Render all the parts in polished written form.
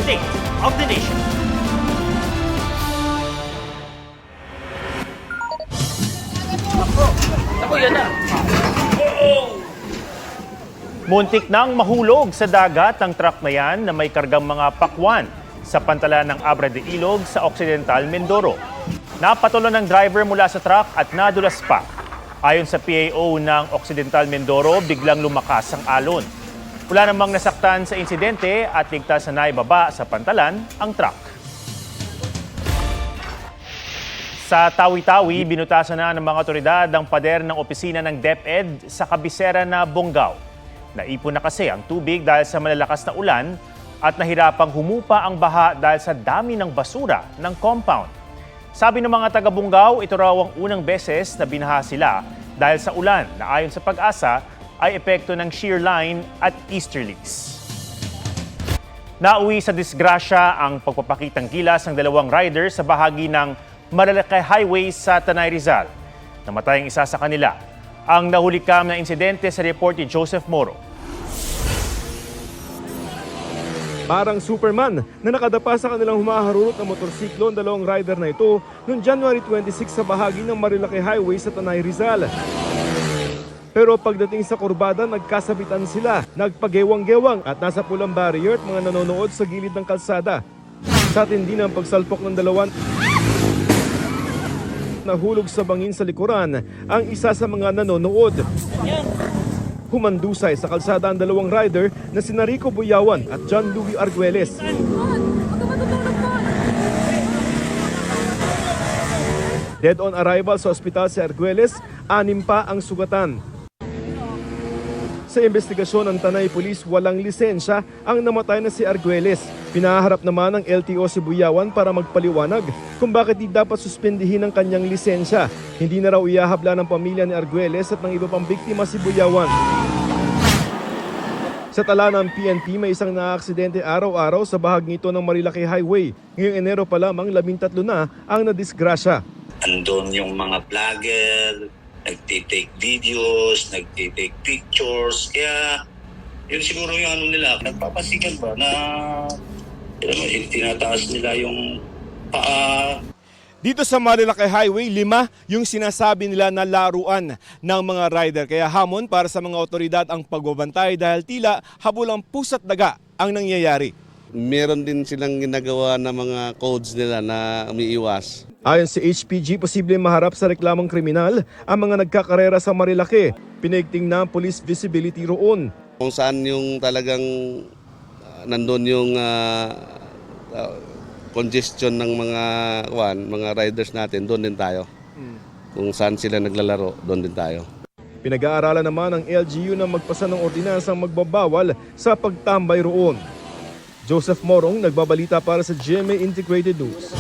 State of the Nation. Ako, yan na. Muntik nang mahulog sa dagat ang truck na yan na may kargang mga pakwan sa pantalan ng Abra de Ilog sa Occidental Mindoro. Napatulan ng driver mula sa truck at nadulas pa. Ayon sa PAO ng Occidental Mindoro, biglang lumakas ang alon. Wala namang nasaktan sa insidente at ligtas na naibaba sa pantalan ang truck. Sa Tawi-Tawi, binutasan na ng mga otoridad ang pader ng opisina ng DepEd sa kabisera na Bonggao. Naipon na kasi ang tubig dahil sa malalakas na ulan at nahirapang humupa ang baha dahil sa dami ng basura ng compound. Sabi ng mga taga-Bonggao, ito raw ang unang beses na binaha sila dahil sa ulan na ayon sa Pag-asa ay epekto ng shear line at easterlies. Nauwi sa disgrasya ang pagpapakitang gilas ng dalawang rider sa bahagi ng Marilaki Highway sa Tanay Rizal. Namatay ang isa sa kanila. Ang nahulikam na insidente sa report ni Joseph Moro. Parang Superman na nakadapa sa kanilang humaharurot na motorsiklo ang dalawang rider na ito noong January 26 sa bahagi ng Marilaki Highway sa Tanay Rizal. Pero pagdating sa kurbada, nagkasabitan sila, nagpagewang-gewang at nasa pulang barrier at mga nanonood sa gilid ng kalsada. Sa tindi ng pagsalpok ng dalawan, nahulog sa bangin sa likuran ang isa sa mga nanonood. Humandusay sa kalsada ang dalawang rider na sina Rico Buyawan at John Louis Arguelles. Dead on arrival sa ospital si Arguelles, 6 pa ang sugatan. Sa investigasyon ng Tanay Police, walang lisensya ang namatay na si Arguelles. Pinaharap naman ng LTO si Buyawan para magpaliwanag kung bakit di dapat suspendihin ang kanyang lisensya. Hindi na raw ihahabla ng pamilya ni Arguelles at ng iba pang biktima si Buyawan. Sa tala ng PNP, may isang naaaksidente araw-araw sa bahaging ito ng Marilaki Highway. Ngayong Enero pa lamang, 13 na ang nadisgrasya. Andun yung mga vlogger, nagtitake videos, nagtitake pictures. Kaya yun siguro yung ano nila, nagpapasikan ba na tinataas nila yung paa. Dito sa Marilaki Highway, 5 yung sinasabi nila na laruan ng mga rider. Kaya hamon para sa mga otoridad ang pagbabantay dahil tila habulang pusa't daga ang nangyayari. Meron din silang ginagawa na mga codes nila na umiiwas. Ayon sa HPG, posibleng maharap sa reklamong kriminal ang mga nagkakarera sa Marilaki. Pinaigting na ang police visibility roon. Kung saan yung talagang nandun yung congestion ng mga riders natin, doon din tayo. Kung saan sila naglalaro, doon din tayo. Pinag-aaralan naman ng LGU na magpasa ng ordinansang magbabawal sa pagtambay roon. Joseph Morong, nagbabalita para sa GMA Integrated News.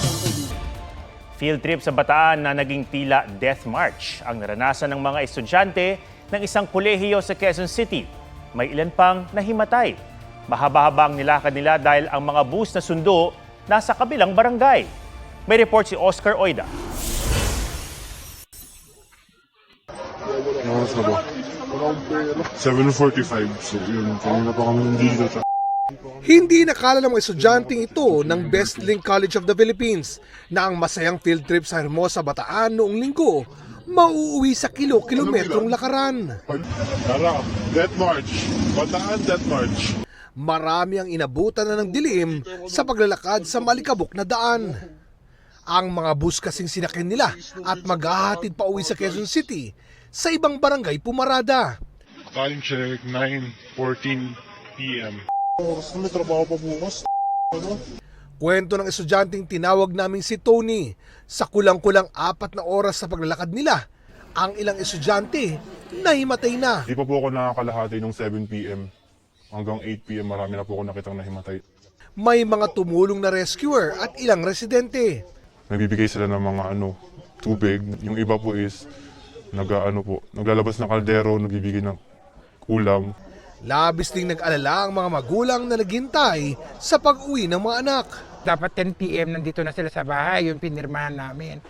Field trip sa Bataan na naging tila death march ang naranasan ng mga estudyante ng isang kolehiyo sa Quezon City. May ilan pang nahimatay. Mahaba-haba ang nilakad nila dahil ang mga bus na sundo nasa kabilang barangay. May report si Oscar Oida. Oras na ba? 7:45. So yun, kanina pa kami nandito. Hindi nakala ng mga estudyanteng ito ng Best Link College of the Philippines na ang masayang field trip sa Hermosa, Bataan noong linggo mauuwi sa kilo-kilometrong lakaran. Tara, Death March. Bataan Death March. Marami ang inabutan na ng dilim sa paglalakad sa malikabok na daan. Ang mga bus kasing sinakyan nila at maghahatid pa uwi sa Quezon City sa ibang barangay pumarada. Time check, 9:14 p.m. Oras na, may trabaho pa bukas. Kwento ng estudyanteng tinawag namin si Tony, sa kulang-kulang 4 na oras sa paglalakad nila, ang ilang estudyante nahimatay na. Di pa po ako nakakalahati nung 7 p.m. Hanggang 8 p.m. marami na po ako nakitang nahimatay. May mga tumulong na rescuer at ilang residente. Nagbibigay sila ng mga tubig. Yung iba po is naglalabas ng kaldero, nagbibigay ng ulam. Labis ding nag-alala ang mga magulang na naghintay sa pag-uwi ng mga anak. Dapat 10 p.m. nandito na sila sa bahay, yung pinirmahan namin.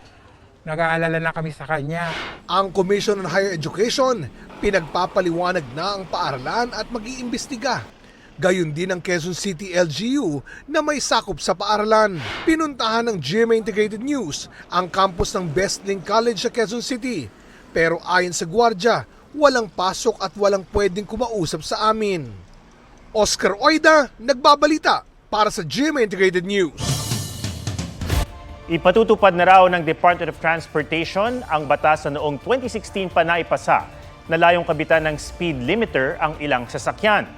Nag-aalala na kami sa kanya. Ang Commission on Higher Education, pinagpapaliwanag na ang paaralan at mag-iimbestiga. Gayon din ang Quezon City LGU na may sakop sa paaralan. Pinuntahan ng GMA Integrated News ang campus ng Bestlink College sa Quezon City. Pero ayon sa gwardya, walang pasok at walang pwedeng kumausap sa amin. Oscar Oida, nagbabalita para sa GMA Integrated News. Ipatutupad na raw ng Department of Transportation ang batas na noong 2016 pa naipasa na layong kabitan ng speed limiter ang ilang sasakyan.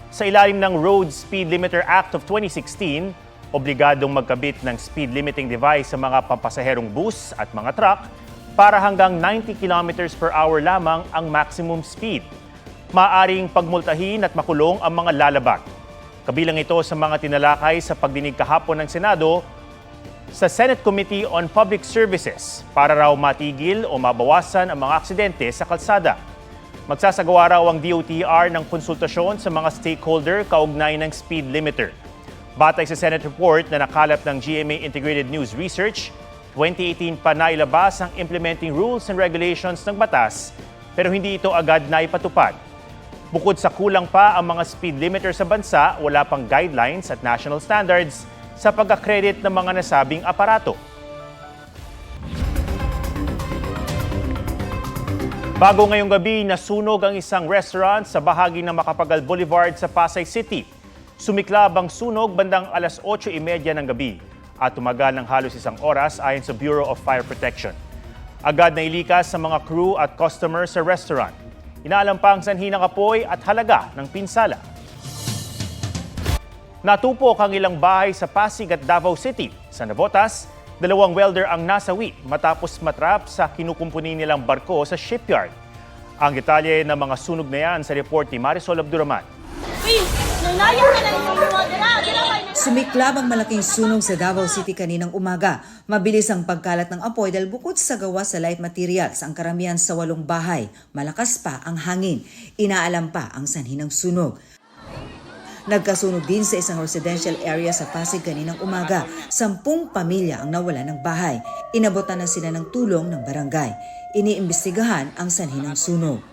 Sa ilalim ng Road Speed Limiter Act of 2016, obligadong magkabit ng speed limiting device sa mga pampasaherong bus at mga truck para hanggang 90 km per hour lamang ang maximum speed. Maaring pagmultahin at makulong ang mga lalabag. Kabilang ito sa mga tinalakay sa pagdinig kahapon ng Senado sa Senate Committee on Public Services para raw matigil o mabawasan ang mga aksidente sa kalsada. Magsasagawa raw ang DOTR ng konsultasyon sa mga stakeholder kaugnay ng speed limiter. Batay sa Senate report na nakalap ng GMA Integrated News Research, 2018 pa nailabas ang implementing rules and regulations ng batas pero hindi ito agad naipatupad. Bukod sa kulang pa ang mga speed limiter sa bansa, wala pang guidelines at national standards sa pag-accredit ng mga nasabing aparato. Bago ngayong gabi, nasunog ang isang restaurant sa bahagi ng Macapagal Boulevard sa Pasay City. Sumiklab ang sunog bandang alas 8:30 ng gabi at tumagal ng halos isang oras ayon sa Bureau of Fire Protection. Agad na ilikas sa mga crew at customer sa restaurant. Inaalam pa ang sanhi ng apoy at halaga ng pinsala. Natupok ang ilang bahay sa Pasig at Davao City. Sa Navotas, 2 welder ang nasawi matapos matrap sa kinukumpuni nilang barko sa shipyard. Ang detalye ng mga sunog na yan sa report ni Marisol Abduraman. Sumiklab ang malaking sunog sa Davao City kaninang umaga. Mabilis ang pagkalat ng apoy dahil bukod sa gawa sa light materials ang karamihan sa 8 bahay. Malakas pa ang hangin. Inaalam pa ang sanhi ng sunog. Nagkasunog din sa isang residential area sa Pasig kaninang umaga. 10 pamilya ang nawala ng bahay. Inabotan na sila ng tulong ng barangay. Iniimbestigahan ang sanhi ng sunog.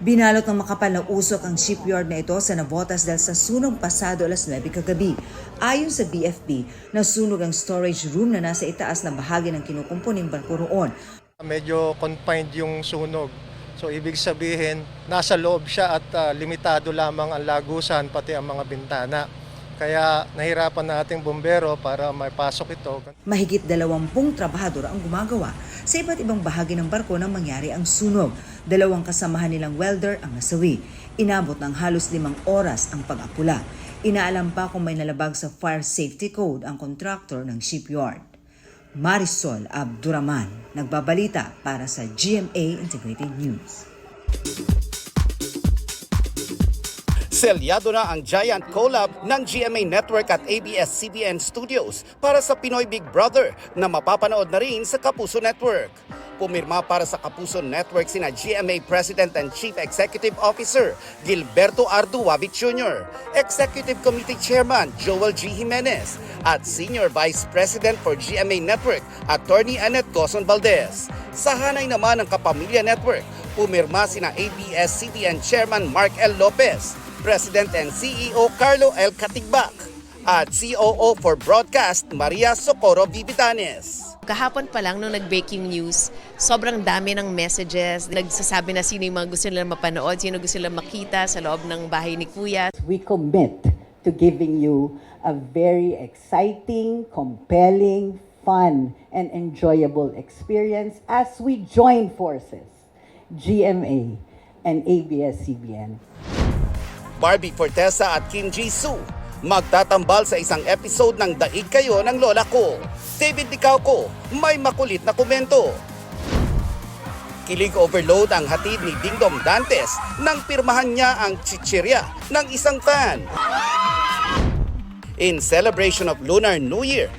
Binalot ng makapal na usok ang shipyard na ito sa Navotas dahil sa sunog pasado alas 9 kagabi. Ayon sa BFP, nasunog ang storage room na nasa itaas na bahagi ng kinukumpuning barko roon. Medyo confined yung sunog. So ibig sabihin, nasa loob siya at limitado lamang ang lagusan pati ang mga bintana. Kaya nahirapan na ating bumbero para maipasok ito. Mahigit 20 trabahador ang gumagawa sa iba't ibang bahagi ng barko nang mangyari ang sunog. 2 kasamahan nilang welder ang nasawi. Inabot ng halos 5 oras ang pag-apula. Inaalam pa kung may nalabag sa fire safety code ang contractor ng shipyard. Marisol Abduraman, nagbabalita para sa GMA Integrated News. Selyado na ang giant collab ng GMA Network at ABS-CBN Studios para sa Pinoy Big Brother na mapapanood na rin sa Kapuso Network. Pumirma para sa Kapuso Network sina GMA President and Chief Executive Officer Gilberto Arduavit Jr., Executive Committee Chairman Joel G. Jimenez, at Senior Vice President for GMA Network Attorney Annette Coson Valdez. Sa hanay naman ng Kapamilya Network, pumirma sina ABS-CBN Chairman Mark L. Lopez, President and CEO Carlo L. Katigbak, at COO for Broadcast Maria Socorro Vividanes. Kahapon pa lang nung nag-breaking news, sobrang dami ng messages. Nagsasabi na sino yung mga gusto nilang mapanood, sino gusto nilang makita sa loob ng bahay ni Kuya. We commit to giving you a very exciting, compelling, fun, and enjoyable experience as we join forces, GMA and ABS-CBN. Barbie Fortesa at Kim Jisoo magtatambal sa isang episode ng Daig Kayo ng Lola Ko. David Licauco, may makulit na komento. Kilig overload ang hatid ni Dingdong Dantes nang pirmahan niya ang chichirya ng isang fan. In celebration of Lunar New Year,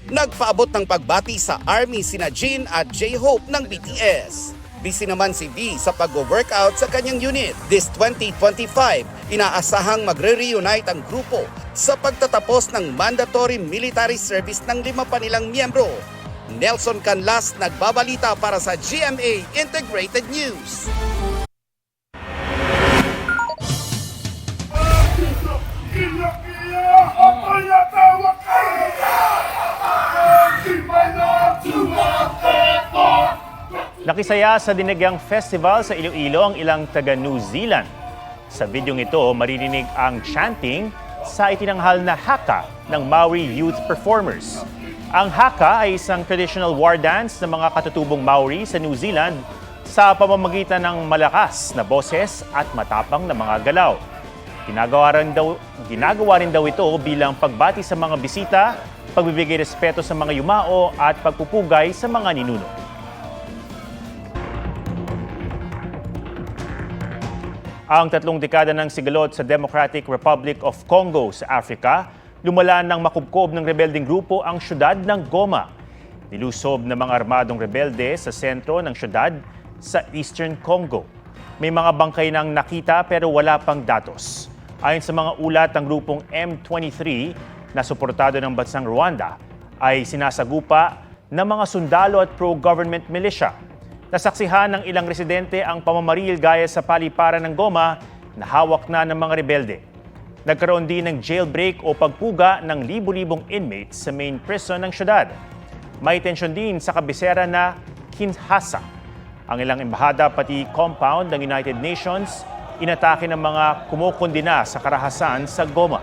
nagpaabot ng pagbati sa ARMY sina Jin at J-Hope ng BTS. Busy naman si V sa pag-workout sa kanyang unit. This 2025, inaasahang magre-reunite ang grupo sa pagtatapos ng mandatory military service ng 5 pa nilang miyembro. Nelson Canlas nagbabalita para sa GMA Integrated News. Nakisaya sa Dinagyang Festival sa Iloilo ang ilang taga New Zealand. Sa videong ito, maririnig ang chanting sa itinanghal na haka ng Maori youth performers. Ang haka ay isang traditional war dance ng mga katutubong Maori sa New Zealand sa pamamagitan ng malakas na boses at matapang na mga galaw. Ginagawa rin daw ito bilang pagbati sa mga bisita, pagbibigay respeto sa mga yumao at pagpupugay sa mga ninuno. Ang 3 dekada ng sigalot sa Democratic Republic of Congo sa Africa, lumala ng makubkob ng rebeldeng grupo ang syudad ng Goma. Nilusob ng mga armadong rebelde sa sentro ng syudad sa Eastern Congo. May mga bangkay nang nakita pero wala pang datos. Ayon sa mga ulat, ang grupong M23 na suportado ng bansang Rwanda ay sinasagupa ng mga sundalo at pro-government militia. Nasaksihan ng ilang residente ang pamamaril gaya sa paliparan ng Goma na hawak na ng mga rebelde. Nagkaroon din ng jailbreak o pagpuga ng libu-libong inmates sa main prison ng syudad. May tensyon din sa kabisera na Kinshasa. Ang ilang embahada pati compound ng United Nations inatake ng mga kumukondina sa karahasan sa Goma.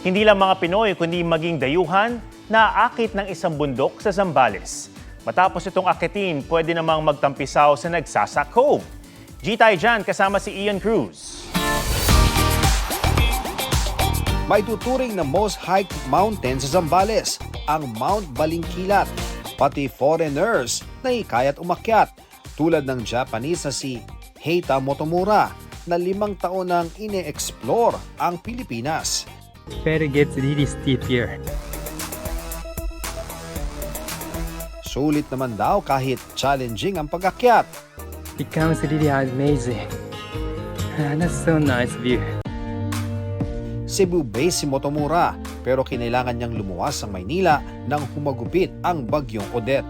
Hindi lang mga Pinoy kundi maging dayuhan na aakit ng isang bundok sa Zambales. Matapos itong akitin, pwede namang magtampisaw sa Nagsasa Cove. G-Tay dyan kasama si Ian Cruz. May tuturing na most hiked mountain sa Zambales, ang Mount Balingkilat. Pati foreigners na hikayat umakyat, tulad ng Japanese na si Heita Motomura na 5 taon nang ine-explore ang Pilipinas. But it gets really steep here. Sulit naman daw kahit challenging ang pag-akyat. Becomes really amazing. That's so nice view. Cebu base si Motomura pero kinailangan niyang lumuwas sa Maynila nang humagupit ang bagyong Odette.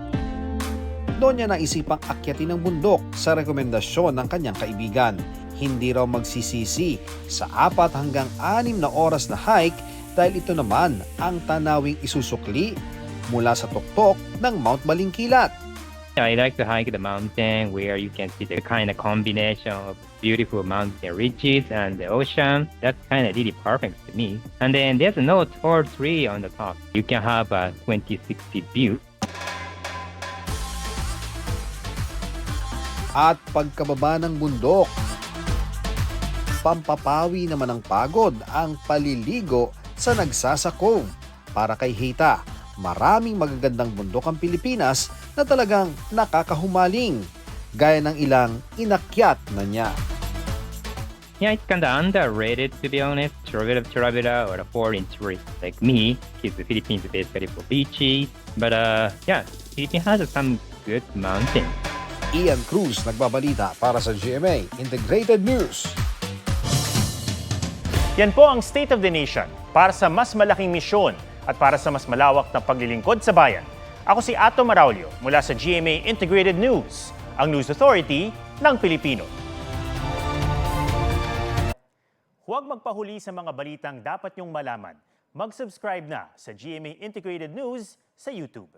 Doon niya naisipang akyatin ang bundok sa rekomendasyon ng kanyang kaibigan. Hindi raw magsisisi sa 4 hanggang 6 na oras na hike dahil ito naman ang tanawing isusukli mula sa tuktok ng Mount Balingkilat. I like to hike the mountain where you can see the kind of combination of beautiful mountain ridges and the ocean. That's kind of really perfect to me. And then there's no tall tree on the top. You can have a 2060 view. At pagkababa ng bundok, pampapawi naman ng pagod ang paliligo sa Nagsasa Cove. Para kay Heita, maraming magagandang bundok ang Pilipinas na talagang nakakahumaling, gaya ng ilang inakyat na niya. Yeah, it's kind of underrated to be honest. Traveler or a foreign tourist like me, the Philippines basically for beaches. But yeah, Philippines has some good mountains. Ian Cruz nagbabalita para sa GMA Integrated News. Yan po ang State of the Nation para sa mas malaking misyon at para sa mas malawak na paglilingkod sa bayan. Ako si Ato Maraulio mula sa GMA Integrated News, ang News Authority ng Pilipino. Huwag magpahuli sa mga balitang dapat niyong malaman. Mag-subscribe na sa GMA Integrated News sa YouTube.